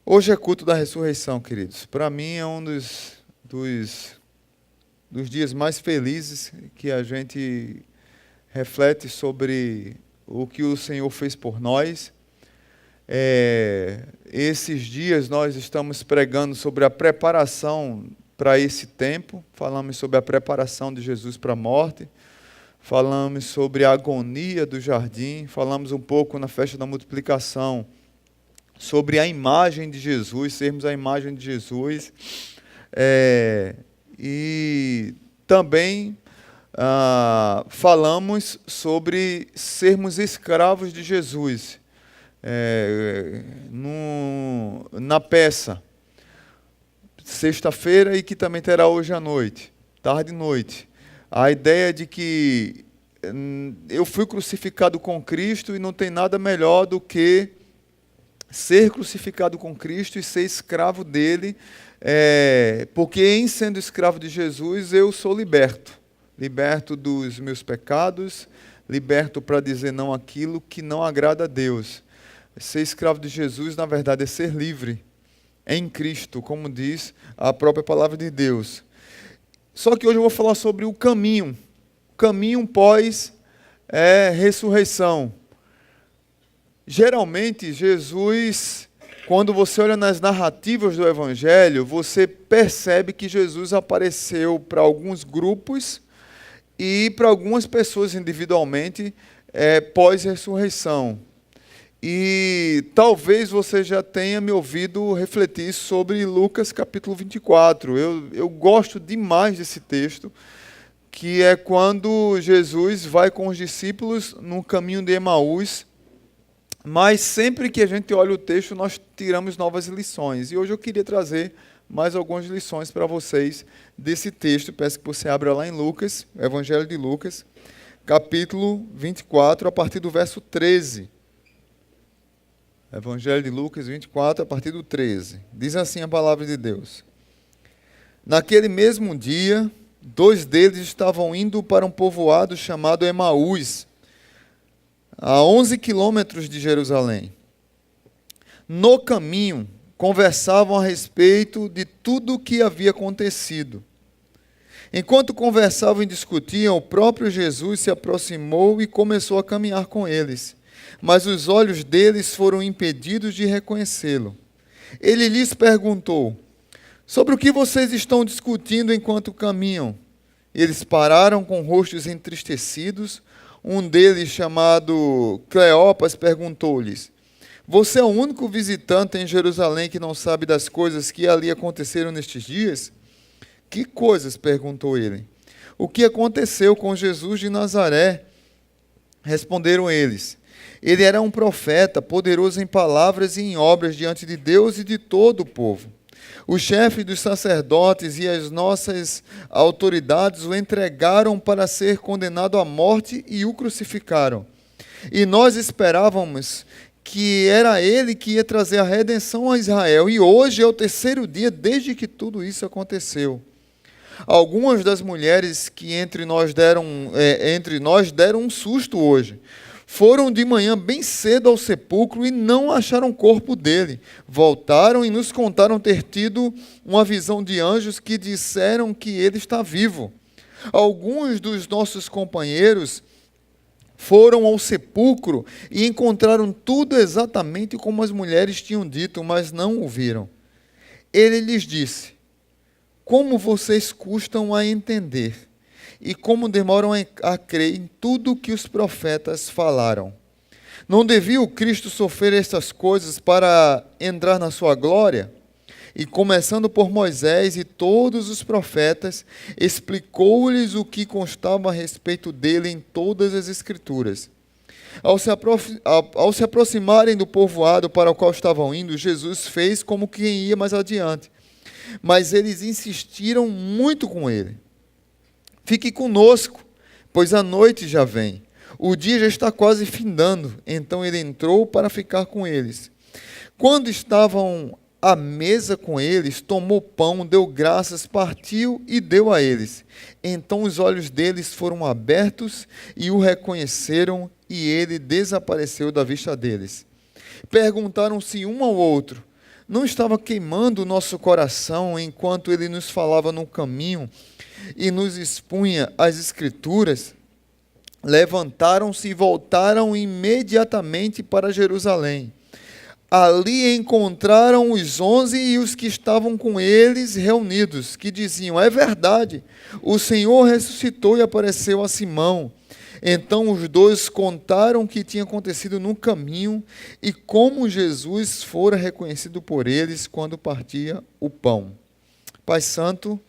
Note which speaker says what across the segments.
Speaker 1: Hoje é culto da ressurreição, queridos. Para mim é um dos dias mais felizes que a gente reflete sobre o que o Senhor fez por nós. Esses dias nós estamos pregando sobre a preparação para esse tempo. Falamos sobre a preparação de Jesus para a morte. Falamos sobre a agonia do jardim. Falamos um pouco na festa da multiplicação sobre a imagem de Jesus, sermos a imagem de Jesus. E também falamos sobre sermos escravos de Jesus. Na peça, sexta-feira e que também terá hoje à noite, tarde e noite. A ideia de que eu fui crucificado com Cristo e não tem nada melhor do que ser crucificado com Cristo e ser escravo dele, porque em sendo escravo de Jesus eu sou liberto dos meus pecados, liberto para dizer não àquilo que não agrada a Deus. Ser escravo de Jesus, na verdade, é ser livre em Cristo, como diz a própria palavra de Deus. Só que hoje eu vou falar sobre o caminho pós ressurreição. Geralmente, Jesus, quando você olha nas narrativas do Evangelho, você percebe que Jesus apareceu para alguns grupos e para algumas pessoas individualmente pós-ressurreição. E talvez você já tenha me ouvido refletir sobre Lucas capítulo 24. Eu gosto demais desse texto, que é quando Jesus vai com os discípulos no caminho de Emaús. Mas sempre que a gente olha o texto, nós tiramos novas lições. E hoje eu queria trazer mais algumas lições para vocês desse texto. Peço que você abra lá em Lucas, Evangelho de Lucas, capítulo 24, a partir do verso 13. Evangelho de Lucas 24, a partir do 13. Diz assim a palavra de Deus. Naquele mesmo dia, 2 deles estavam indo para um povoado chamado Emaús, a 11 quilômetros de Jerusalém. No caminho, conversavam a respeito de tudo o que havia acontecido. Enquanto conversavam e discutiam, o próprio Jesus se aproximou e começou a caminhar com eles. Mas os olhos deles foram impedidos de reconhecê-lo. Ele lhes perguntou: sobre o que vocês estão discutindo enquanto caminham? Eles pararam com rostos entristecidos. Um deles, chamado Cleopas, perguntou-lhes: você é o único visitante em Jerusalém que não sabe das coisas que ali aconteceram nestes dias? Que coisas? Perguntou ele. O que aconteceu com Jesus de Nazaré? Responderam eles. Ele era um profeta, poderoso em palavras e em obras diante de Deus e de todo o povo. Os chefes dos sacerdotes e as nossas autoridades o entregaram para ser condenado à morte e o crucificaram. E nós esperávamos que era ele que ia trazer a redenção a Israel. E hoje é o 3º dia desde que tudo isso aconteceu. Algumas das mulheres que entre nós deram um susto hoje. Foram de manhã bem cedo ao sepulcro e não acharam o corpo dele. Voltaram e nos contaram ter tido uma visão de anjos que disseram que ele está vivo. Alguns dos nossos companheiros foram ao sepulcro e encontraram tudo exatamente como as mulheres tinham dito, mas não o viram. Ele lhes disse: como vocês custam a entender? E como demoram a crer em tudo que os profetas falaram. Não devia o Cristo sofrer estas coisas para entrar na sua glória? E começando por Moisés e todos os profetas, explicou-lhes o que constava a respeito dele em todas as Escrituras. Ao se aproximarem do povoado para o qual estavam indo, Jesus fez como quem ia mais adiante. Mas eles insistiram muito com ele. Fique conosco, pois a noite já vem. O dia já está quase findando. Então ele entrou para ficar com eles. Quando estavam à mesa com eles, tomou pão, deu graças, partiu e deu a eles. Então os olhos deles foram abertos e o reconheceram, e ele desapareceu da vista deles. Perguntaram-se um ao outro: não estava queimando o nosso coração enquanto ele nos falava no caminho e nos expunha as Escrituras? Levantaram-se e voltaram imediatamente para Jerusalém. Ali encontraram os 11 e os que estavam com eles reunidos, que diziam: é verdade, o Senhor ressuscitou e apareceu a Simão. Então os dois contaram o que tinha acontecido no caminho e como Jesus fora reconhecido por eles quando partia o pão. Pai Santo,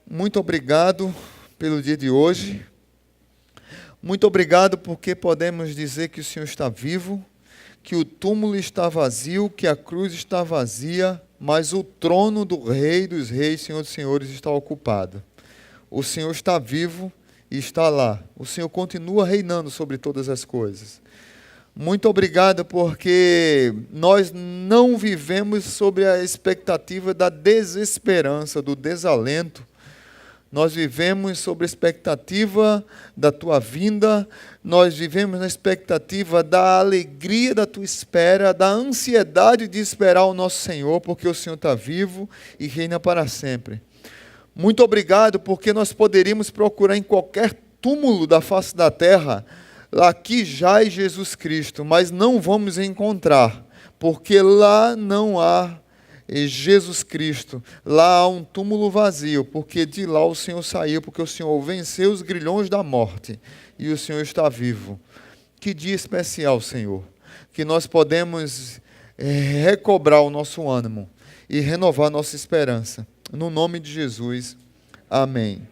Speaker 1: muito obrigado pelo dia de hoje. Muito obrigado porque podemos dizer que o Senhor está vivo, que o túmulo está vazio, que a cruz está vazia, mas o trono do Rei dos Reis, Senhor dos Senhores, está ocupado. O Senhor está vivo e está lá. O Senhor continua reinando sobre todas as coisas. Muito obrigado porque nós não vivemos sobre a expectativa da desesperança, do desalento. Nós vivemos sobre a expectativa da Tua vinda, nós vivemos na expectativa da alegria da Tua espera, da ansiedade de esperar o nosso Senhor, porque o Senhor está vivo e reina para sempre. Muito obrigado porque nós poderíamos procurar em qualquer túmulo da face da terra, aqui jaz Jesus Cristo, mas não vamos encontrar, porque lá não há Jesus Cristo, lá há um túmulo vazio, porque de lá o Senhor saiu, porque o Senhor venceu os grilhões da morte, e o Senhor está vivo. Que dia especial, Senhor, que nós podemos recobrar o nosso ânimo e renovar nossa esperança. No nome de Jesus, amém.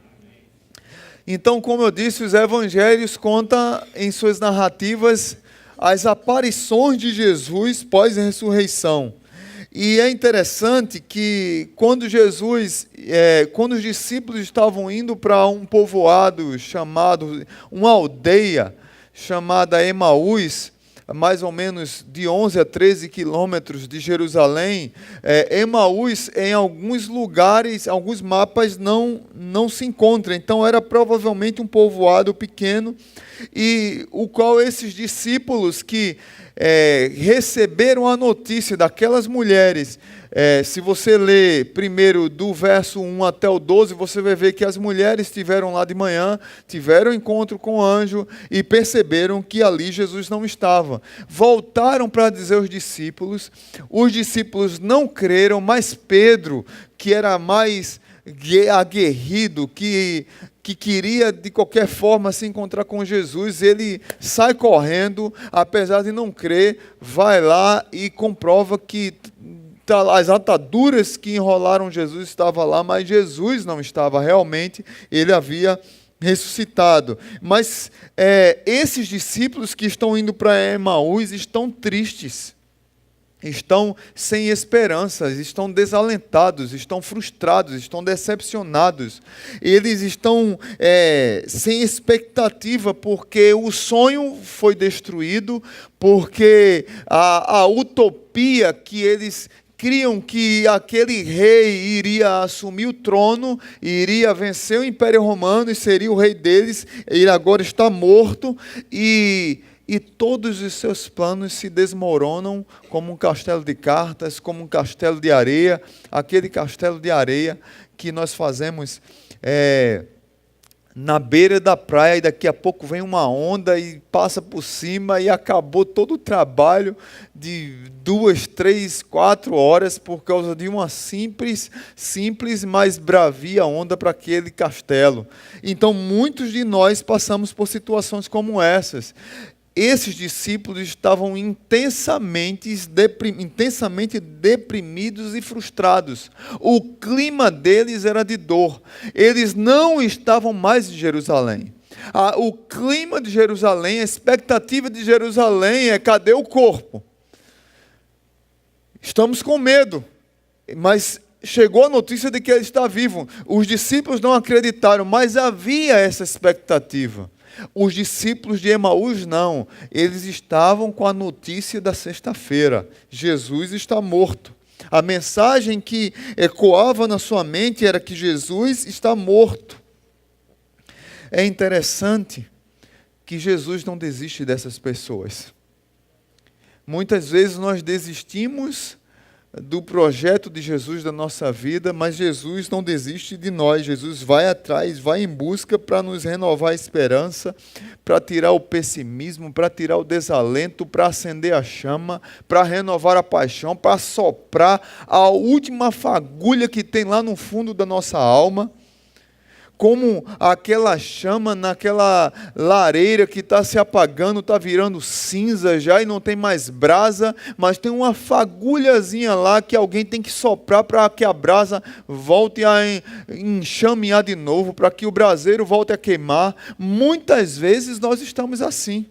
Speaker 1: Então, como eu disse, os evangelhos contam em suas narrativas as aparições de Jesus pós-ressurreição. E é interessante que quando os discípulos estavam indo para um povoado chamado, uma aldeia chamada Emaús, mais ou menos de 11 a 13 quilômetros de Jerusalém, Emaús em alguns lugares, alguns mapas não se encontra. Então era provavelmente um povoado pequeno, e o qual esses discípulos que receberam a notícia daquelas mulheres, se você ler primeiro do verso 1 até o 12, você vai ver que as mulheres estiveram lá de manhã, tiveram encontro com o anjo e perceberam que ali Jesus não estava. Voltaram para dizer aos discípulos, os discípulos não creram, mas Pedro, que era mais aguerrido, que queria de qualquer forma se encontrar com Jesus, ele sai correndo, apesar de não crer, vai lá e comprova que as ataduras que enrolaram Jesus estavam lá, mas Jesus não estava realmente, ele havia ressuscitado. Mas esses discípulos que estão indo para Emaús estão tristes, estão sem esperanças, estão desalentados, estão frustrados, estão decepcionados. Eles estão sem expectativa, porque o sonho foi destruído, porque a utopia que eles criam que aquele rei iria assumir o trono, iria vencer o Império Romano e seria o rei deles, ele agora está morto, e todos os seus planos se desmoronam como um castelo de cartas, como um castelo de areia, aquele castelo de areia que nós fazemos na beira da praia, e daqui a pouco vem uma onda e passa por cima e acabou todo o trabalho de 2, 3, 4 horas por causa de uma simples, mas bravia onda para aquele castelo. Então muitos de nós passamos por situações como essas. Esses discípulos estavam intensamente deprimidos e frustrados. O clima deles era de dor. Eles não estavam mais em Jerusalém. O clima de Jerusalém, a expectativa de Jerusalém é: cadê o corpo? Estamos com medo, mas chegou a notícia de que ele está vivo. Os discípulos não acreditaram, mas havia essa expectativa. Os discípulos de Emaús não, eles estavam com a notícia da sexta-feira: Jesus está morto. A mensagem que ecoava na sua mente era que Jesus está morto. É interessante que Jesus não desiste dessas pessoas. Muitas vezes nós desistimos do projeto de Jesus da nossa vida, mas Jesus não desiste de nós. Jesus vai atrás, vai em busca para nos renovar a esperança, para tirar o pessimismo, para tirar o desalento, para acender a chama, para renovar a paixão, para soprar a última fagulha que tem lá no fundo da nossa alma, como aquela chama naquela lareira que está se apagando, está virando cinza já e não tem mais brasa, mas tem uma fagulhazinha lá que alguém tem que soprar para que a brasa volte a enxamear de novo, para que o braseiro volte a queimar. Muitas vezes nós estamos assim.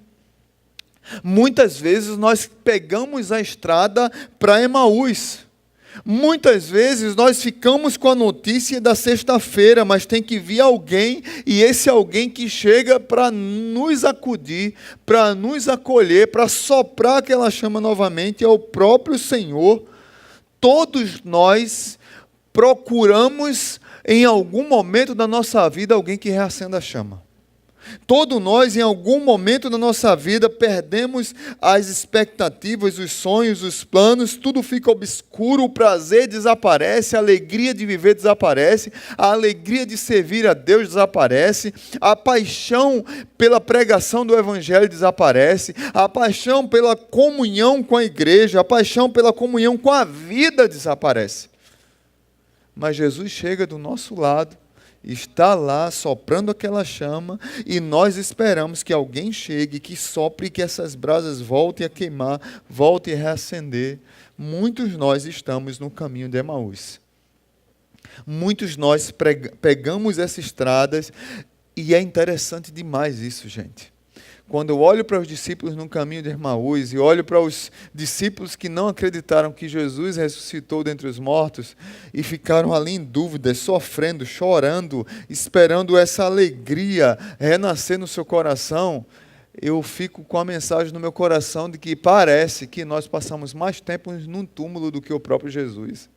Speaker 1: Muitas vezes nós pegamos a estrada para Emaús. Muitas vezes nós ficamos com a notícia da sexta-feira, mas tem que vir alguém, e esse alguém que chega para nos acudir, para nos acolher, para soprar aquela chama novamente, é o próprio Senhor. Todos nós procuramos em algum momento da nossa vida alguém que reacenda a chama. Todos nós, em algum momento da nossa vida, perdemos as expectativas, os sonhos, os planos, tudo fica obscuro, o prazer desaparece, a alegria de viver desaparece, a alegria de servir a Deus desaparece, a paixão pela pregação do Evangelho desaparece, a paixão pela comunhão com a igreja, a paixão pela comunhão com a vida desaparece. Mas Jesus chega do nosso lado, está lá soprando aquela chama, e nós esperamos que alguém chegue, que sopre, e que essas brasas voltem a queimar, voltem a reacender. Muitos nós estamos no caminho de Emaús. Muitos nós pegamos essas estradas, e é interessante demais isso, gente. Quando eu olho para os discípulos no caminho de Emaús e olho para os discípulos que não acreditaram que Jesus ressuscitou dentre os mortos e ficaram ali em dúvidas, sofrendo, chorando, esperando essa alegria renascer no seu coração, eu fico com a mensagem no meu coração de que parece que nós passamos mais tempo num túmulo do que o próprio Jesus.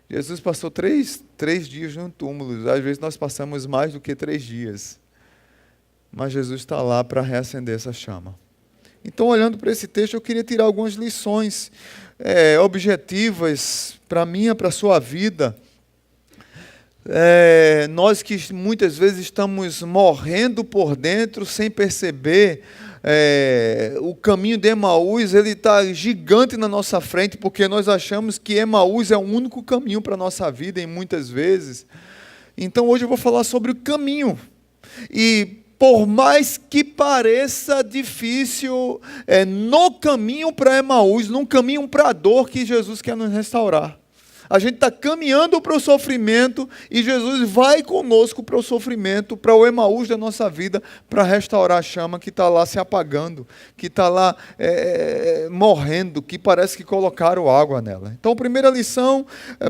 Speaker 1: Jesus passou três dias num túmulo, às vezes nós passamos mais do que 3 dias. Mas Jesus está lá para reacender essa chama. Então, olhando para esse texto, eu queria tirar algumas lições objetivas para mim e para a sua vida. Nós que muitas vezes estamos morrendo por dentro sem perceber, o caminho de Emaús está gigante na nossa frente, porque nós achamos que Emaús é o único caminho para a nossa vida, em muitas vezes. Então, hoje eu vou falar sobre o caminho. E por mais que pareça difícil, no caminho para Emaús, num caminho para a dor que Jesus quer nos restaurar. A gente está caminhando para o sofrimento e Jesus vai conosco para o sofrimento, para o Emaús da nossa vida, para restaurar a chama que está lá se apagando, que está lá morrendo, que parece que colocaram água nela. Então, a primeira lição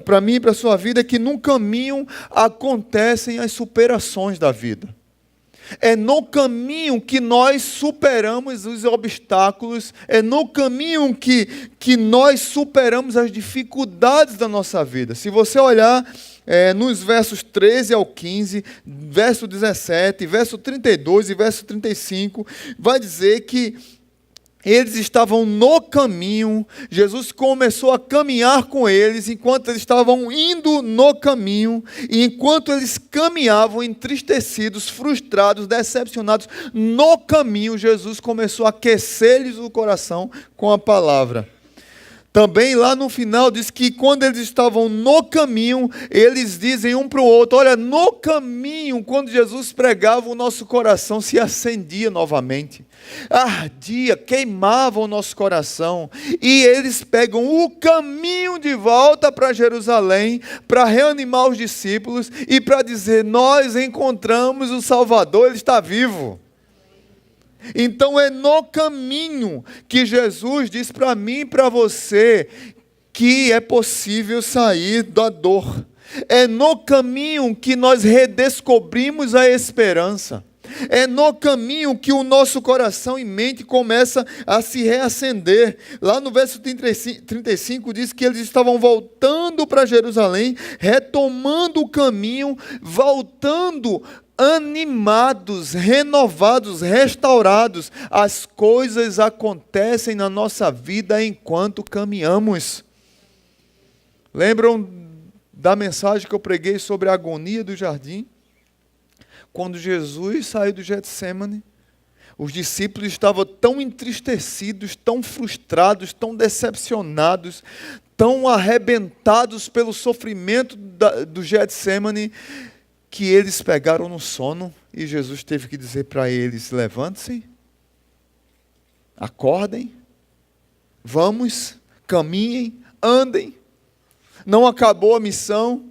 Speaker 1: para mim e para a sua vida é que no caminho acontecem as superações da vida. É no caminho que nós superamos os obstáculos, é no caminho que nós superamos as dificuldades da nossa vida. Se você olhar nos versos 13 ao 15, verso 17, verso 32 e verso 35, vai dizer que eles estavam no caminho, Jesus começou a caminhar com eles, enquanto eles estavam indo no caminho, e enquanto eles caminhavam entristecidos, frustrados, decepcionados, no caminho, Jesus começou a aquecer-lhes o coração com a palavra. Também lá no final diz que quando eles estavam no caminho, eles dizem um para o outro, olha, no caminho, quando Jesus pregava, o nosso coração se acendia novamente, ardia, queimava o nosso coração, e eles pegam o caminho de volta para Jerusalém, para reanimar os discípulos, e para dizer, nós encontramos o Salvador, Ele está vivo. Então é no caminho que Jesus diz para mim e para você que é possível sair da dor. É no caminho que nós redescobrimos a esperança. É no caminho que o nosso coração e mente começa a se reacender. Lá no verso 35 diz que eles estavam voltando para Jerusalém, retomando o caminho, voltando animados, renovados, restaurados. As coisas acontecem na nossa vida enquanto caminhamos. Lembram da mensagem que eu preguei sobre a agonia do jardim? Quando Jesus saiu do Getsemane, os discípulos estavam tão entristecidos, tão frustrados, tão decepcionados, tão arrebentados pelo sofrimento do Getsemane, que eles pegaram no sono e Jesus teve que dizer para eles: levantem-se, acordem, vamos, caminhem, andem. Não acabou a missão.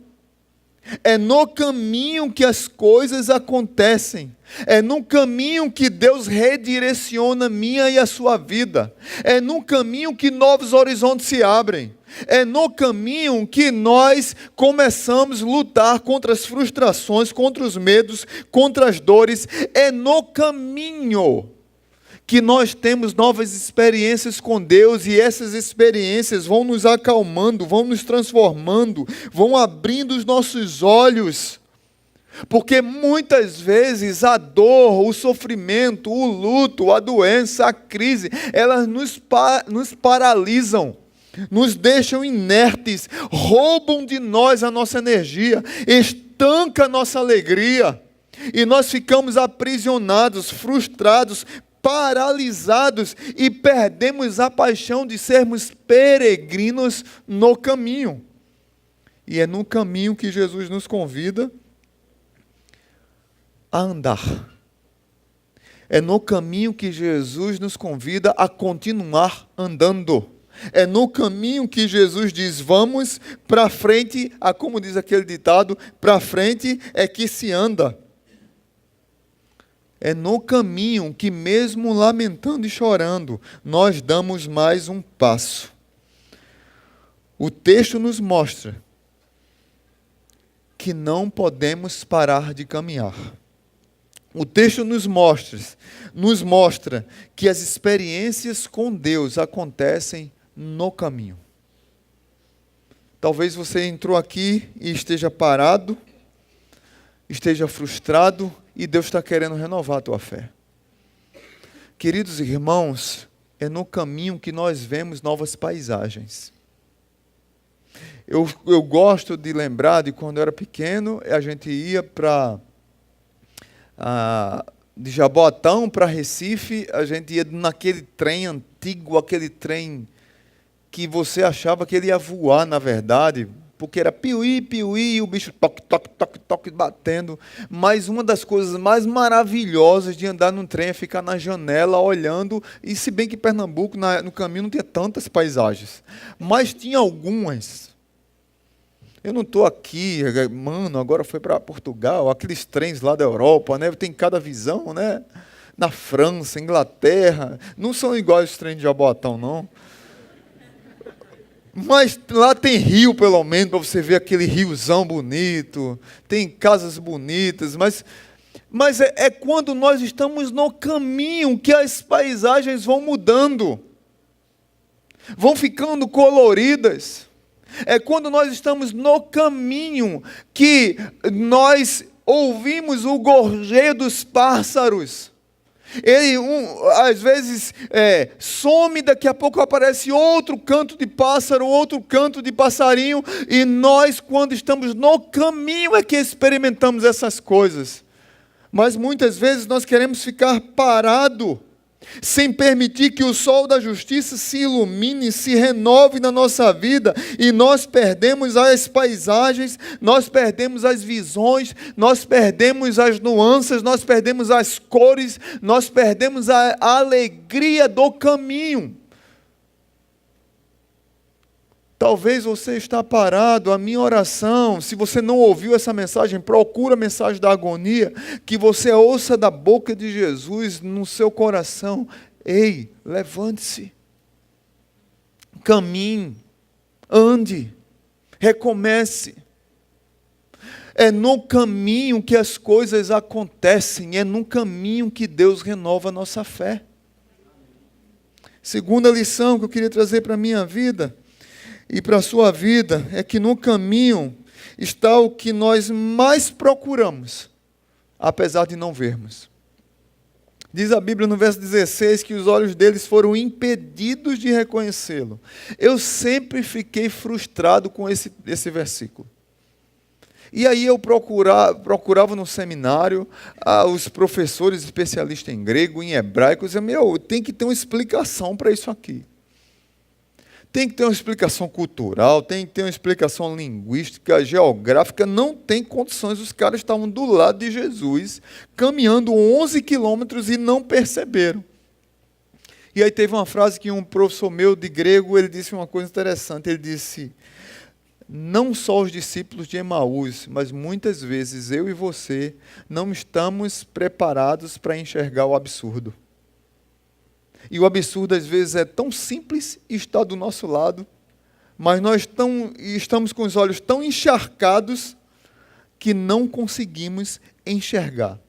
Speaker 1: É no caminho que as coisas acontecem. É no caminho que Deus redireciona a minha e a sua vida. É no caminho que novos horizontes se abrem. É no caminho que nós começamos a lutar contra as frustrações, contra os medos, contra as dores. É no caminho que nós temos novas experiências com Deus, e essas experiências vão nos acalmando, vão nos transformando, vão abrindo os nossos olhos, porque muitas vezes a dor, o sofrimento, o luto, a doença, a crise, elas nos paralisam, nos deixam inertes, roubam de nós a nossa energia, estancam a nossa alegria, e nós ficamos aprisionados, frustrados, paralisados, e perdemos a paixão de sermos peregrinos no caminho. E é no caminho que Jesus nos convida a andar. É no caminho que Jesus nos convida a continuar andando. É no caminho que Jesus diz: vamos para frente, como diz aquele ditado, para frente é que se anda. É no caminho que, mesmo lamentando e chorando, nós damos mais um passo. O texto nos mostra que não podemos parar de caminhar. O texto nos mostra que as experiências com Deus acontecem no caminho. Talvez você entrou aqui e esteja parado, esteja frustrado, e Deus está querendo renovar a tua fé. Queridos irmãos, é no caminho que nós vemos novas paisagens. Eu gosto de lembrar de quando eu era pequeno, a gente ia de Jaboatão para Recife, a gente ia naquele trem antigo, aquele trem que você achava que ele ia voar, na verdade, porque era piuí, piuí, e o bicho toque, toque, toque, toque, batendo. Mas uma das coisas mais maravilhosas de andar num trem é ficar na janela olhando, e se bem que Pernambuco, no caminho, não tinha tantas paisagens, mas tinha algumas. Eu não estou aqui, mano, agora foi para Portugal, aqueles trens lá da Europa, né? Tem cada visão, né? Na França, Inglaterra, não são iguais os trens de Jaboatão, não. Mas lá tem rio, pelo menos, para você ver aquele riozão bonito, tem casas bonitas, mas é quando nós estamos no caminho que as paisagens vão mudando, vão ficando coloridas. É quando nós estamos no caminho que nós ouvimos o gorjeio dos pássaros. Ele, às vezes, some, daqui a pouco aparece outro canto de pássaro, outro canto de passarinho, e nós, quando estamos no caminho, é que experimentamos essas coisas. Mas muitas vezes nós queremos ficar parado, sem permitir que o sol da justiça se ilumine, se renove na nossa vida, e nós perdemos as paisagens, nós perdemos as visões, nós perdemos as nuances, nós perdemos as cores, nós perdemos a alegria do caminho. Talvez você está parado. A minha oração, se você não ouviu essa mensagem, procura a mensagem da agonia, que você ouça da boca de Jesus no seu coração: ei, levante-se, caminhe, ande, recomece. É no caminho que as coisas acontecem, é no caminho que Deus renova a nossa fé. Segunda lição que eu queria trazer para a minha vida e para a sua vida é que no caminho está o que nós mais procuramos, apesar de não vermos. Diz a Bíblia no verso 16 que os olhos deles foram impedidos de reconhecê-lo. Eu sempre fiquei frustrado com esse versículo. E aí eu procurava no seminário os professores especialistas em grego, em hebraico, e diziam, tem que ter uma explicação para isso aqui. Tem que ter uma explicação cultural, tem que ter uma explicação linguística, geográfica, não tem condições. Os caras estavam do lado de Jesus, caminhando 11 quilômetros e não perceberam. E aí teve uma frase que um professor meu de grego, ele disse uma coisa interessante, ele disse, não só os discípulos de Emaús, mas muitas vezes eu e você não estamos preparados para enxergar o absurdo. E o absurdo, às vezes, é tão simples e está do nosso lado, mas nós estamos com os olhos tão encharcados que não conseguimos enxergar.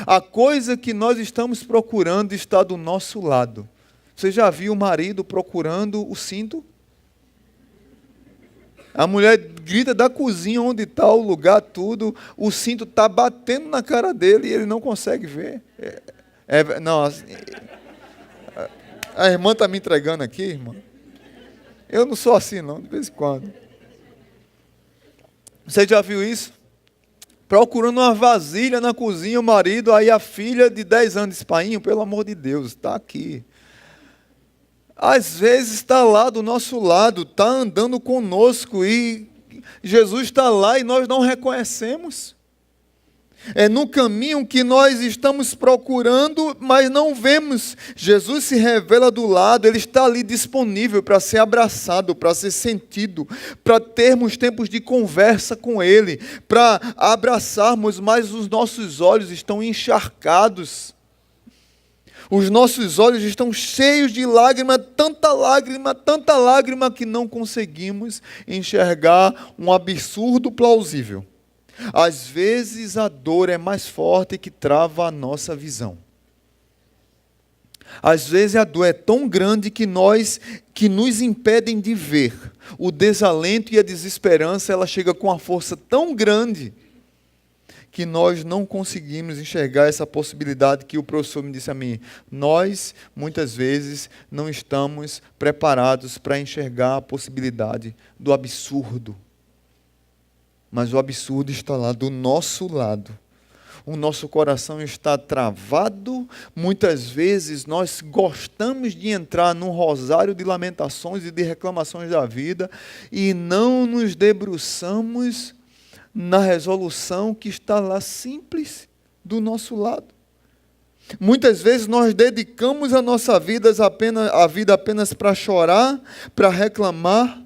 Speaker 1: A coisa que nós estamos procurando está do nosso lado. Você já viu o marido procurando o cinto? A mulher grita da cozinha onde está o lugar, tudo, o cinto está batendo na cara dele e ele não consegue ver. Não, a irmã está me entregando aqui, irmã. Eu não sou assim, não, de vez em quando. Você já viu isso? Procurando uma vasilha na cozinha, o marido, aí a filha de 10 anos, painho, pelo amor de Deus, está aqui. Às vezes está lá do nosso lado, está andando conosco e Jesus está lá e nós não reconhecemos. É no caminho que nós estamos procurando, mas não vemos. Jesus se revela do lado, Ele está ali disponível para ser abraçado, para ser sentido, para termos tempos de conversa com Ele, para abraçarmos, mas os nossos olhos estão encharcados. Os nossos olhos estão cheios de lágrima, tanta lágrima, que não conseguimos enxergar um absurdo plausível. Às vezes a dor é mais forte que trava a nossa visão. Às vezes a dor é tão grande que nos impedem de ver. O desalento e a desesperança, ela chega com uma força tão grande que nós não conseguimos enxergar essa possibilidade que o professor me disse a mim. Nós, muitas vezes, não estamos preparados para enxergar a possibilidade do absurdo. Mas o absurdo está lá do nosso lado. O nosso coração está travado. Muitas vezes nós gostamos de entrar num rosário de lamentações e de reclamações da vida e não nos debruçamos na resolução que está lá simples do nosso lado. Muitas vezes nós dedicamos a nossa vida apenas para chorar, para reclamar,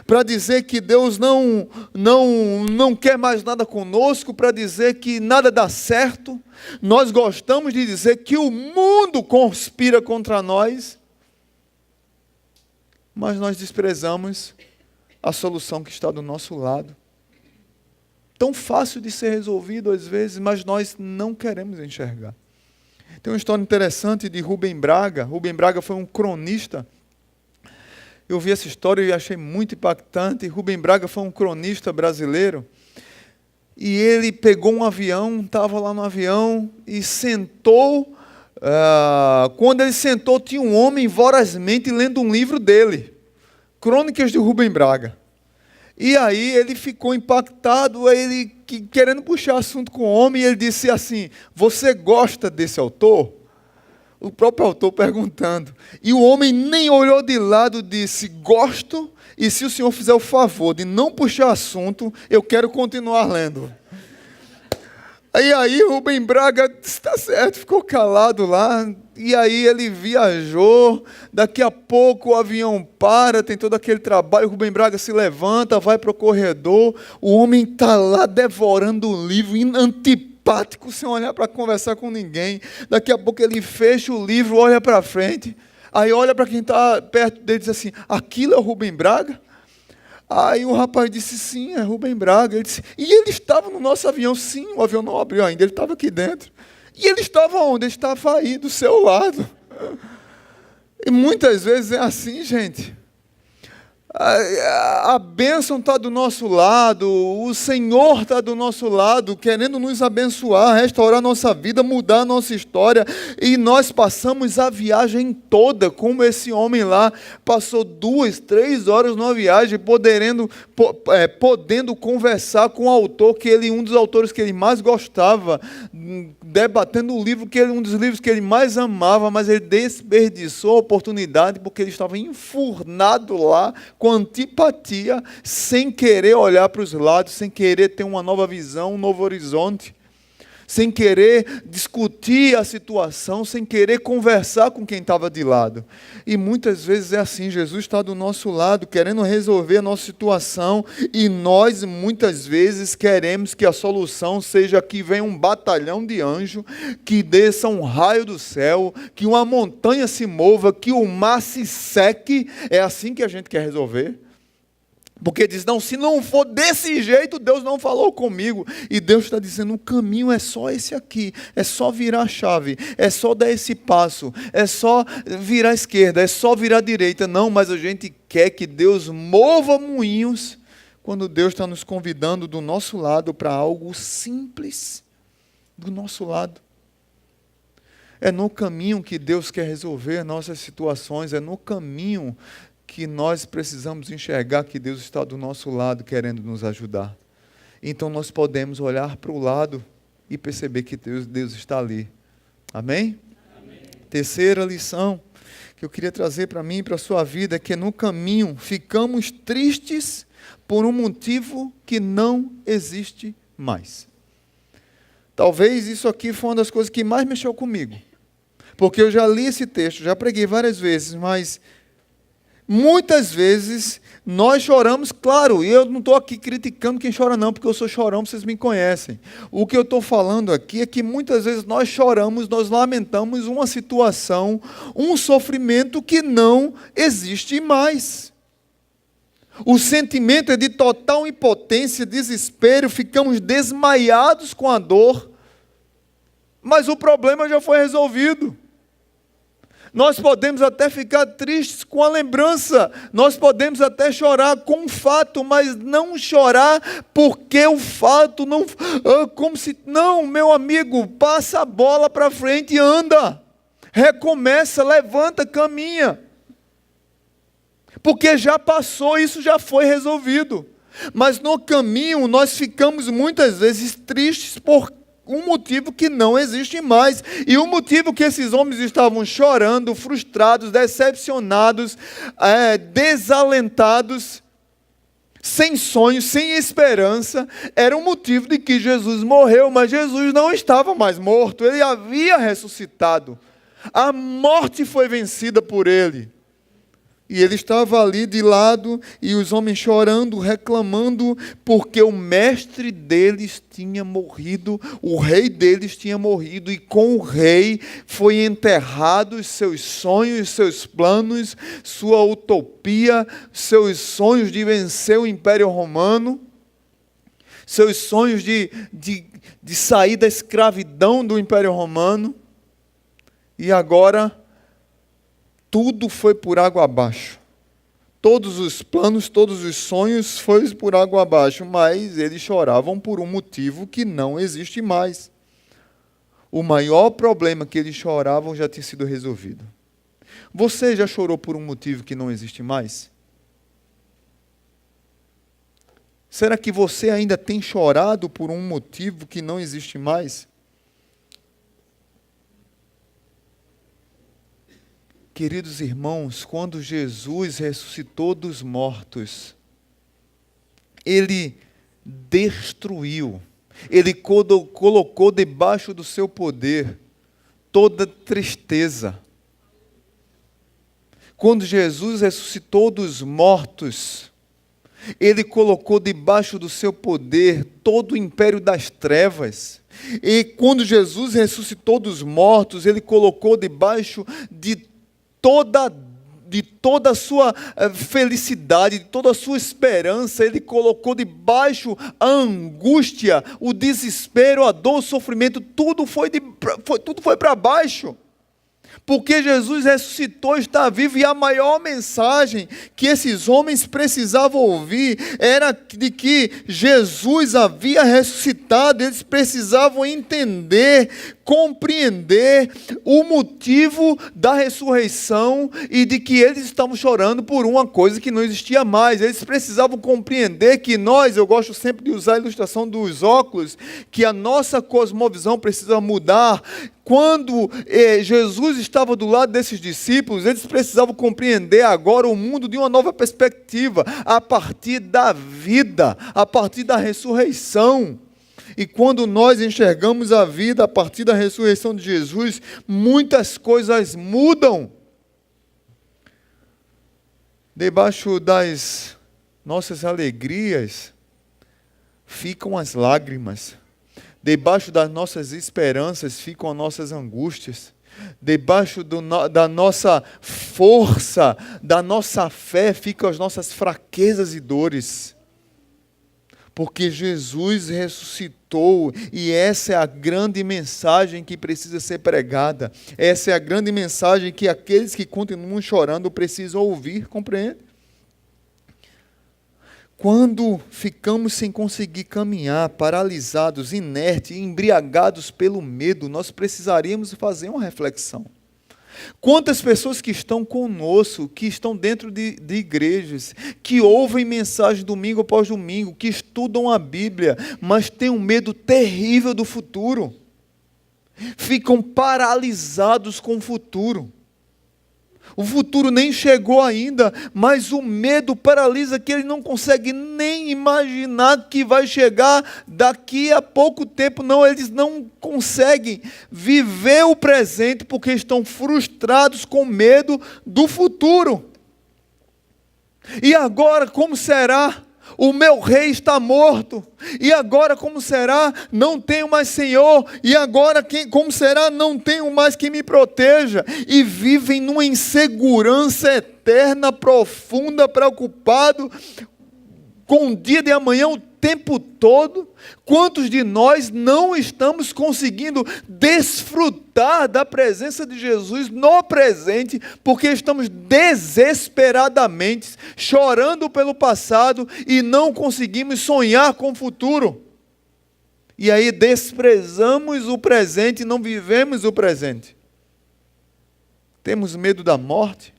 Speaker 1: para dizer que Deus não quer mais nada conosco, para dizer que nada dá certo. Nós gostamos de dizer que o mundo conspira contra nós, mas nós desprezamos a solução que está do nosso lado. Tão fácil de ser resolvido às vezes, mas nós não queremos enxergar. Tem uma história interessante de Rubem Braga. Rubem Braga foi um cronista. Eu vi essa história e achei muito impactante. Rubem Braga foi um cronista brasileiro. E ele pegou um avião, estava lá no avião e sentou. Quando ele sentou, tinha um homem vorazmente lendo um livro dele. Crônicas de Rubem Braga. E aí ele ficou impactado, ele querendo puxar assunto com o homem, e ele disse assim, você gosta desse autor? O próprio autor perguntando. E o homem nem olhou de lado, disse, gosto, e se o senhor fizer o favor de não puxar assunto, eu quero continuar lendo. E aí Rubem Braga, está certo, ficou calado lá, e aí ele viajou, daqui a pouco o avião para, tem todo aquele trabalho, Rubem Braga se levanta, vai para o corredor, o homem está lá devorando o livro, antipático, sem olhar para conversar com ninguém, daqui a pouco ele fecha o livro, olha para frente, aí olha para quem está perto dele e diz assim, aquilo é o Rubem Braga? Aí o rapaz disse, sim, é Rubem Braga. Ele disse, e ele estava no nosso avião? Sim, o avião não abriu ainda, ele estava aqui dentro. E ele estava onde? Ele estava aí, do seu lado. E muitas vezes é assim, gente. A bênção está do nosso lado, o Senhor está do nosso lado, querendo nos abençoar, restaurar nossa vida, mudar a nossa história, e nós passamos a viagem toda, como esse homem lá, passou 2, 3 horas numa viagem, podendo conversar com o autor, um dos autores que ele mais gostava, debatendo o livro, um dos livros que ele mais amava, mas ele desperdiçou a oportunidade, porque ele estava enfurnado lá, com antipatia, sem querer olhar para os lados, sem querer ter uma nova visão, um novo horizonte, sem querer discutir a situação, sem querer conversar com quem estava de lado. E muitas vezes é assim, Jesus está do nosso lado, querendo resolver a nossa situação, e nós muitas vezes queremos que a solução seja que venha um batalhão de anjos, que desça um raio do céu, que uma montanha se mova, que o mar se seque. É assim que a gente quer resolver. Porque diz, não, se não for desse jeito, Deus não falou comigo. E Deus está dizendo, o caminho é só esse aqui, é só virar a chave, é só dar esse passo, é só virar à esquerda, é só virar à direita. Não, mas a gente quer que Deus mova moinhos, quando Deus está nos convidando do nosso lado para algo simples, do nosso lado. É no caminho que Deus quer resolver nossas situações, é no caminho que nós precisamos enxergar que Deus está do nosso lado, querendo nos ajudar. Então nós podemos olhar para o lado e perceber que Deus está ali. Amém? Amém. Terceira lição que eu queria trazer para mim e para a sua vida é que no caminho ficamos tristes por um motivo que não existe mais. Talvez isso aqui foi uma das coisas que mais mexeu comigo. Porque eu já li esse texto, já preguei várias vezes, mas muitas vezes nós choramos, claro, e eu não estou aqui criticando quem chora não, porque eu sou chorão, vocês me conhecem. O que eu estou falando aqui é que muitas vezes nós choramos, nós lamentamos uma situação, um sofrimento que não existe mais. O sentimento é de total impotência, desespero, ficamos desmaiados com a dor, mas o problema já foi resolvido. Nós podemos até ficar tristes com a lembrança, nós podemos até chorar com o fato, mas não chorar porque o fato não, como se, não, meu amigo, passa a bola para frente e anda, recomeça, levanta, caminha, porque já passou, isso já foi resolvido. Mas no caminho nós ficamos muitas vezes tristes por um motivo que não existe mais. E o motivo que esses homens estavam chorando, frustrados, decepcionados, desalentados, sem sonhos, sem esperança, era o motivo de que Jesus morreu, mas Jesus não estava mais morto, ele havia ressuscitado. A morte foi vencida por ele. E ele estava ali de lado, e os homens chorando, reclamando, porque o mestre deles tinha morrido, o rei deles tinha morrido, e com o rei foi enterrado os seus sonhos, seus planos, sua utopia, seus sonhos de vencer o Império Romano, seus sonhos de sair da escravidão do Império Romano, e agora tudo foi por água abaixo. Todos os planos, todos os sonhos foram por água abaixo, mas eles choravam por um motivo que não existe mais. O maior problema que eles choravam já tinha sido resolvido. Você já chorou por um motivo que não existe mais? Será que você ainda tem chorado por um motivo que não existe mais? Queridos irmãos, quando Jesus ressuscitou dos mortos, Ele destruiu, Ele colocou debaixo do seu poder toda tristeza. Quando Jesus ressuscitou dos mortos, Ele colocou debaixo do seu poder todo o império das trevas. E quando Jesus ressuscitou dos mortos, Ele colocou debaixo de toda a sua felicidade, de toda a sua esperança, Ele colocou debaixo a angústia, o desespero, a dor, o sofrimento, tudo foi para baixo. Porque Jesus ressuscitou, está vivo, e a maior mensagem que esses homens precisavam ouvir era de que Jesus havia ressuscitado. Eles precisavam entender, compreender o motivo da ressurreição e de que eles estavam chorando por uma coisa que não existia mais. Eles precisavam compreender que eu gosto sempre de usar a ilustração dos óculos, que a nossa cosmovisão precisa mudar. Quando Jesus estava do lado desses discípulos, eles precisavam compreender agora o mundo de uma nova perspectiva, a partir da vida, a partir da ressurreição. E quando nós enxergamos a vida a partir da ressurreição de Jesus, muitas coisas mudam. Debaixo das nossas alegrias ficam as lágrimas. Debaixo das nossas esperanças ficam as nossas angústias. Debaixo da nossa força, da nossa fé, ficam as nossas fraquezas e dores. Porque Jesus ressuscitou, e essa é a grande mensagem que precisa ser pregada. Essa é a grande mensagem que aqueles que continuam chorando precisam ouvir, compreende? Quando ficamos sem conseguir caminhar, paralisados, inertes, embriagados pelo medo, nós precisaríamos fazer uma reflexão. Quantas pessoas que estão conosco, que estão dentro de igrejas, que ouvem mensagem domingo após domingo, que estudam a Bíblia, mas têm um medo terrível do futuro. Ficam paralisados com o futuro. O futuro nem chegou ainda, mas o medo paralisa que ele não consegue nem imaginar que vai chegar daqui a pouco tempo. Não, eles não conseguem viver o presente porque estão frustrados com medo do futuro. E agora, como será? O meu rei está morto. E agora como será? Não tenho mais Senhor. E agora como será? Não tenho mais quem me proteja. E vivem numa insegurança eterna, profunda, preocupado com o dia de amanhã o tempo todo. Quantos de nós não estamos conseguindo desfrutar da presença de Jesus no presente, porque estamos desesperadamente chorando pelo passado e não conseguimos sonhar com o futuro? E aí desprezamos o presente e não vivemos o presente. Temos medo da morte.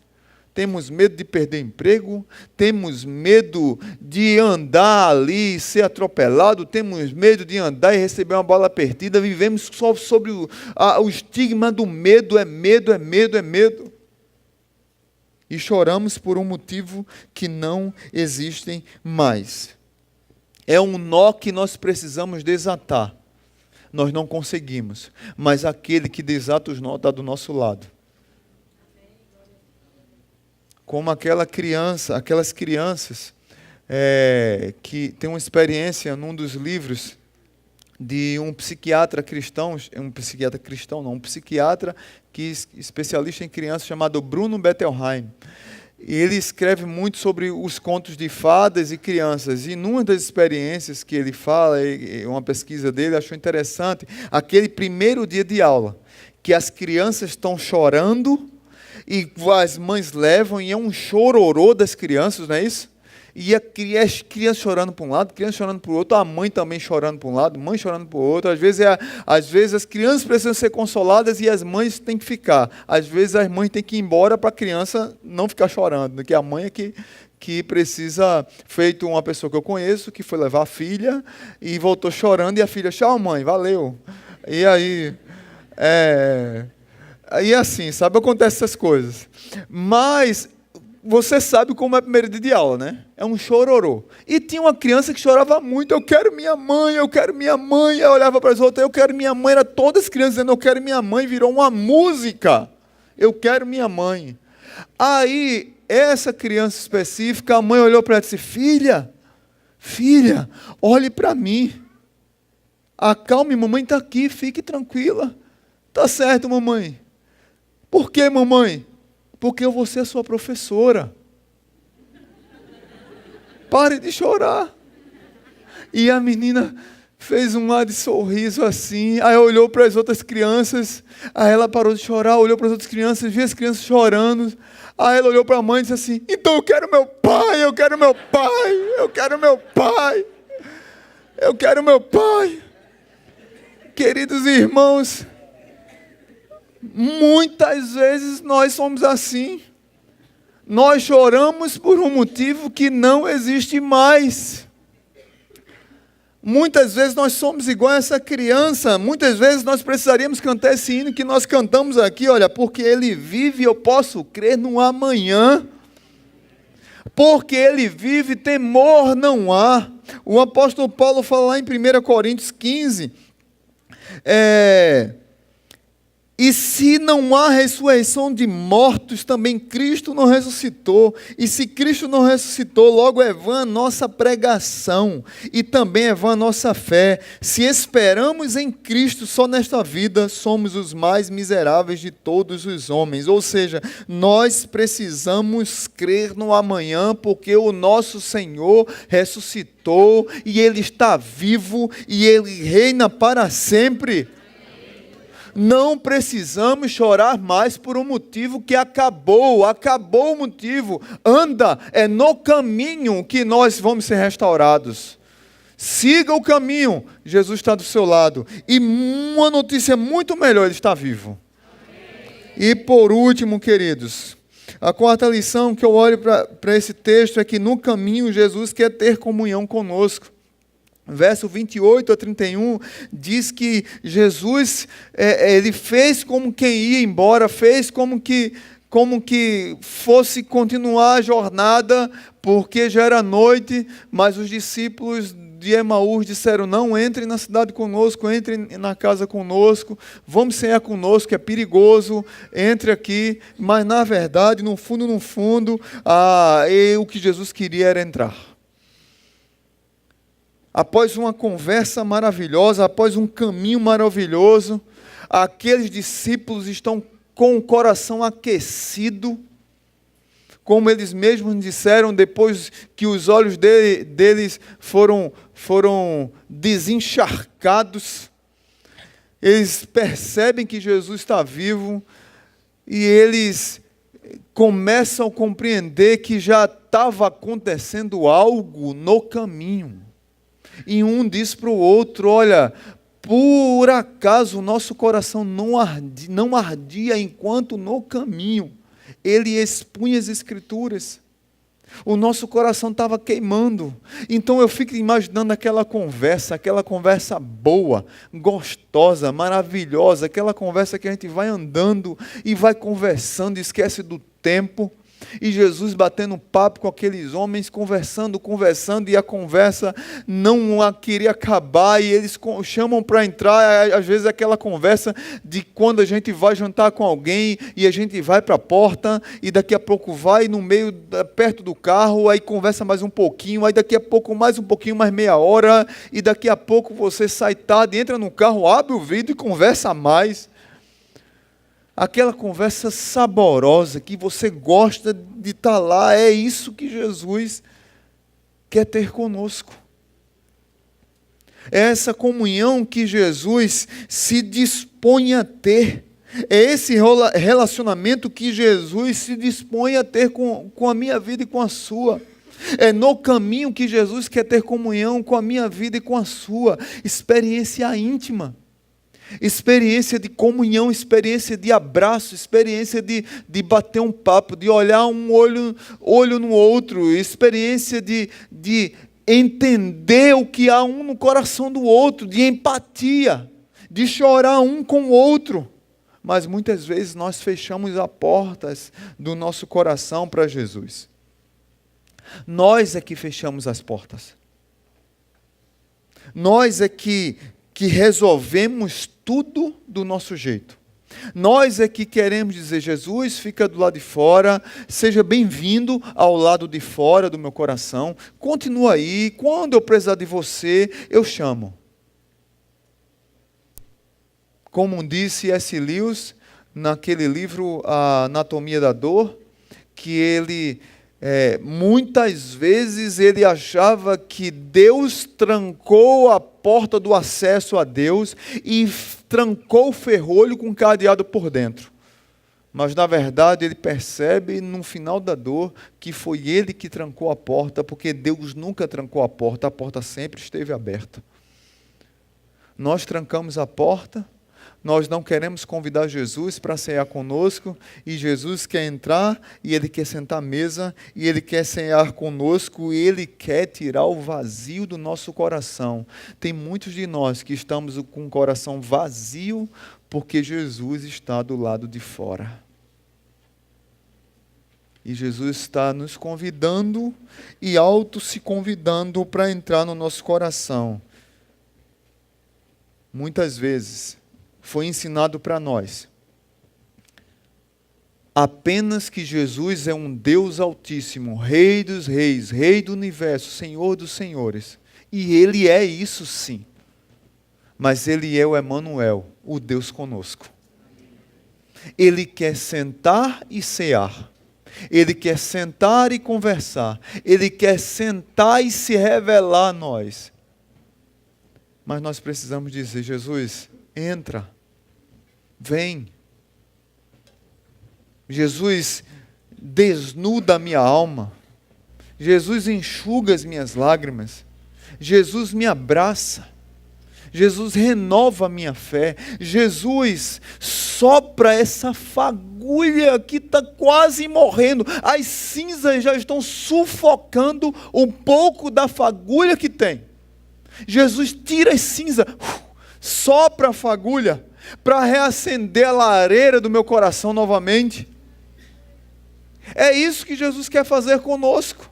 Speaker 1: Temos medo de perder emprego, temos medo de andar ali e ser atropelado, temos medo de andar e receber uma bala perdida, vivemos só sobre o estigma do medo, é medo, é medo, é medo. E choramos por um motivo que não existe mais. É um nó que nós precisamos desatar. Nós não conseguimos, mas aquele que desata os nós está do nosso lado. Como aquelas crianças que têm uma experiência num dos livros de um psiquiatra cristão, um psiquiatra que especialista em crianças, chamado Bruno Bettelheim. E ele escreve muito sobre os contos de fadas e crianças. E numa das experiências que ele fala, uma pesquisa dele, achou interessante, aquele primeiro dia de aula, que as crianças estão chorando, e as mães levam, e é um chororô das crianças, não é isso? E as crianças chorando para um lado, crianças chorando para o outro, a mãe também chorando para um lado, mãe chorando para o outro. Às vezes as crianças precisam ser consoladas e as mães têm que ficar. Às vezes as mães têm que ir embora para a criança não ficar chorando, porque a mãe é que precisa, feito uma pessoa que eu conheço, que foi levar a filha e voltou chorando, e a filha, tchau mãe, valeu. E aí... Aí assim, sabe, acontece essas coisas. Mas você sabe como é o primeiro dia de aula, né? É um chororô. E tinha uma criança que chorava muito, eu quero minha mãe, eu quero minha mãe. Eu olhava para as outras, eu quero minha mãe. Era todas as crianças dizendo, eu quero minha mãe. Virou uma música. Eu quero minha mãe. Aí, essa criança específica, a mãe olhou para ela e disse, filha, olhe para mim. Acalme, mamãe está aqui, fique tranquila. Tá certo, mamãe. Por que, mamãe? Porque eu vou ser sua professora. Pare de chorar. E a menina fez um ar de sorriso assim, aí olhou para as outras crianças, aí ela parou de chorar, olhou para as outras crianças, viu as crianças chorando, aí ela olhou para a mãe e disse assim: então eu quero meu pai, eu quero meu pai, eu quero meu pai, eu quero meu pai. Queridos irmãos, muitas vezes nós somos assim, nós choramos por um motivo que não existe mais. Muitas vezes nós somos igual a essa criança, muitas vezes nós precisaríamos cantar esse hino que nós cantamos aqui, olha, porque Ele vive, eu posso crer no amanhã, porque Ele vive, temor não há. O apóstolo Paulo fala lá em 1 Coríntios 15, e se não há ressurreição de mortos, também Cristo não ressuscitou. E se Cristo não ressuscitou, logo é vã a nossa pregação, e também é vã a nossa fé. Se esperamos em Cristo só nesta vida, somos os mais miseráveis de todos os homens. Ou seja, nós precisamos crer no amanhã, porque o nosso Senhor ressuscitou, e Ele está vivo, e Ele reina para sempre. Não precisamos chorar mais por um motivo que acabou o motivo. Anda, é no caminho que nós vamos ser restaurados. Siga o caminho, Jesus está do seu lado. E uma notícia muito melhor, Ele está vivo. E por último, queridos, a quarta lição que eu olho para esse texto é que no caminho Jesus quer ter comunhão conosco. Verso 28 a 31 diz que Jesus, ele fez como quem ia embora, fez como que fosse continuar a jornada, porque já era noite, mas os discípulos de Emaús disseram: não, entrem na cidade conosco, entrem na casa conosco, vamos cear conosco, é perigoso, entre aqui. Mas na verdade, no fundo, o que Jesus queria era entrar. Após uma conversa maravilhosa, após um caminho maravilhoso, aqueles discípulos estão com o coração aquecido, como eles mesmos disseram, depois que os olhos deles foram desencharcados. Eles percebem que Jesus está vivo e eles começam a compreender que já estava acontecendo algo no caminho. E um diz para o outro: olha, por acaso o nosso coração não ardia enquanto no caminho ele expunha as Escrituras? O nosso coração estava queimando. Então eu fico imaginando aquela conversa boa, gostosa, maravilhosa, aquela conversa que a gente vai andando e vai conversando, esquece do tempo. E Jesus batendo papo com aqueles homens, conversando, e a conversa não queria acabar, e eles chamam para entrar. Às vezes aquela conversa de quando a gente vai jantar com alguém, e a gente vai para a porta, e daqui a pouco vai no meio, perto do carro, aí conversa mais um pouquinho, aí daqui a pouco mais um pouquinho, mais meia hora, e daqui a pouco você sai tarde, entra no carro, abre o vidro e conversa mais. Aquela conversa saborosa, que você gosta de estar lá, é isso que Jesus quer ter conosco. É essa comunhão que Jesus se dispõe a ter. É esse relacionamento que Jesus se dispõe a ter com a minha vida e com a sua. É no caminho que Jesus quer ter comunhão com a minha vida e com a sua. Experiência íntima. Experiência de comunhão, experiência de abraço, experiência de bater um papo, de olhar um olho no outro, experiência de entender o que há um no coração do outro, de empatia, de chorar um com o outro. Mas muitas vezes nós fechamos as portas do nosso coração para Jesus. Nós é que fechamos as portas. Nós é que resolvemos tudo do nosso jeito. Nós é que queremos dizer: Jesus, fica do lado de fora, seja bem-vindo ao lado de fora do meu coração, continua aí, quando eu precisar de você, eu chamo. Como disse S. Lewis, naquele livro A Anatomia da Dor, que ele Muitas vezes ele achava que Deus trancou a porta do acesso a Deus e trancou o ferrolho com cadeado por dentro. Mas na verdade ele percebe no final da dor que foi ele que trancou a porta, porque Deus nunca trancou a porta sempre esteve aberta. Nós trancamos a porta, nós não queremos convidar Jesus para cear conosco, e Jesus quer entrar, e Ele quer sentar à mesa, e Ele quer cear conosco, e Ele quer tirar o vazio do nosso coração. Tem muitos de nós que estamos com o coração vazio, porque Jesus está do lado de fora. E Jesus está nos convidando, e se convidando para entrar no nosso coração. Muitas vezes, foi ensinado para nós apenas que Jesus é um Deus altíssimo, Rei dos reis, Rei do universo, Senhor dos senhores. E Ele é isso sim. Mas Ele é o Emanuel, o Deus conosco. Ele quer sentar e cear. Ele quer sentar e conversar. Ele quer sentar e se revelar a nós. Mas nós precisamos dizer: Jesus, entra. Vem. Jesus, desnuda a minha alma. Jesus, enxuga as minhas lágrimas. Jesus, me abraça. Jesus, renova a minha fé. Jesus, sopra essa fagulha que está quase morrendo. As cinzas já estão sufocando um pouco da fagulha que tem. Jesus, tira as cinzas, sopra a fagulha, para reacender a lareira do meu coração novamente. É isso que Jesus quer fazer conosco.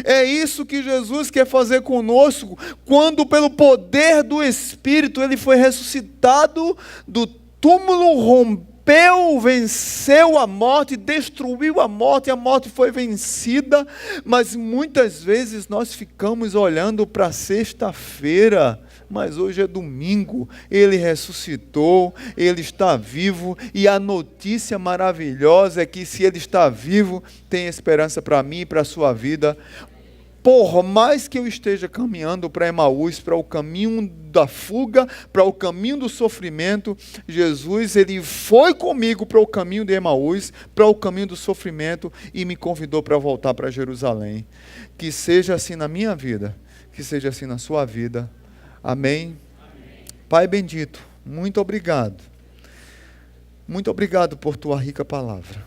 Speaker 1: É isso que Jesus quer fazer conosco, quando pelo poder do Espírito Ele foi ressuscitado do túmulo, rompeu, venceu a morte, destruiu a morte foi vencida. Mas muitas vezes nós ficamos olhando para sexta-feira, mas hoje é domingo. Ele ressuscitou, Ele está vivo, e a notícia maravilhosa é que se Ele está vivo, tem esperança para mim e para a sua vida. Por mais que eu esteja caminhando para Emaús, para o caminho da fuga, para o caminho do sofrimento, Jesus, Ele foi comigo para o caminho de Emaús, para o caminho do sofrimento, e me convidou para voltar para Jerusalém. Que seja assim na minha vida, que seja assim na sua vida. Amém? Amém. Pai bendito, muito obrigado. Muito obrigado por tua rica palavra.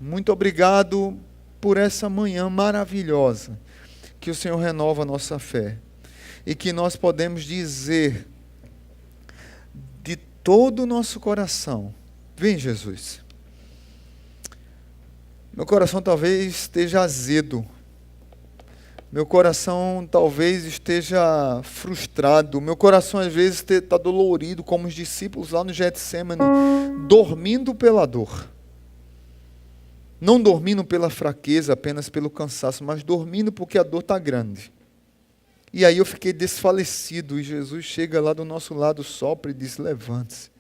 Speaker 1: Muito obrigado por essa manhã maravilhosa, que o Senhor renova a nossa fé, e que nós podemos dizer de todo o nosso coração: vem, Jesus. Meu coração talvez esteja azedo, meu coração talvez esteja frustrado, meu coração às vezes está dolorido, como os discípulos lá no Getsemane, dormindo pela dor. Não dormindo pela fraqueza, apenas pelo cansaço, mas dormindo porque a dor está grande. E aí eu fiquei desfalecido, e Jesus chega lá do nosso lado, sopra e diz: levante-se.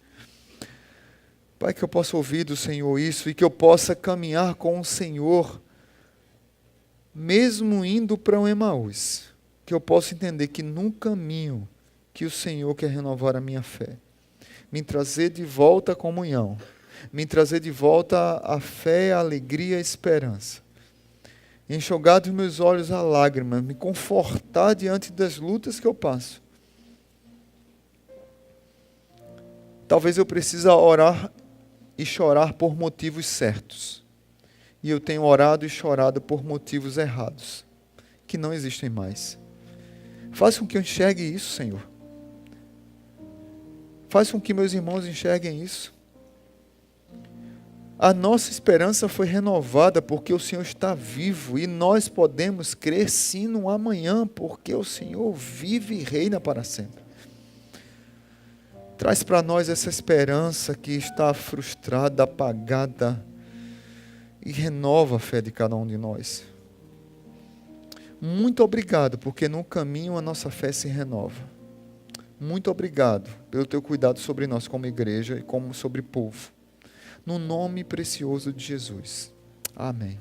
Speaker 1: Pai, que eu possa ouvir do Senhor isso, e que eu possa caminhar com o Senhor, mesmo indo para um Emaús, que eu possa entender que num caminho que o Senhor quer renovar a minha fé, me trazer de volta a comunhão, me trazer de volta a fé, a alegria, a esperança, enxugar dos meus olhos a lágrima, me confortar diante das lutas que eu passo. Talvez eu precise orar e chorar por motivos certos, e eu tenho orado e chorado por motivos errados, que não existem mais. Faz com que eu enxergue isso, Senhor. Faz com que meus irmãos enxerguem isso. A nossa esperança foi renovada porque o Senhor está vivo, e nós podemos crer sim no amanhã, porque o Senhor vive e reina para sempre. Traz para nós essa esperança que está frustrada, apagada, e renova a fé de cada um de nós. Muito obrigado, porque no caminho a nossa fé se renova. Muito obrigado pelo teu cuidado sobre nós como igreja e como sobre povo. No nome precioso de Jesus. Amém.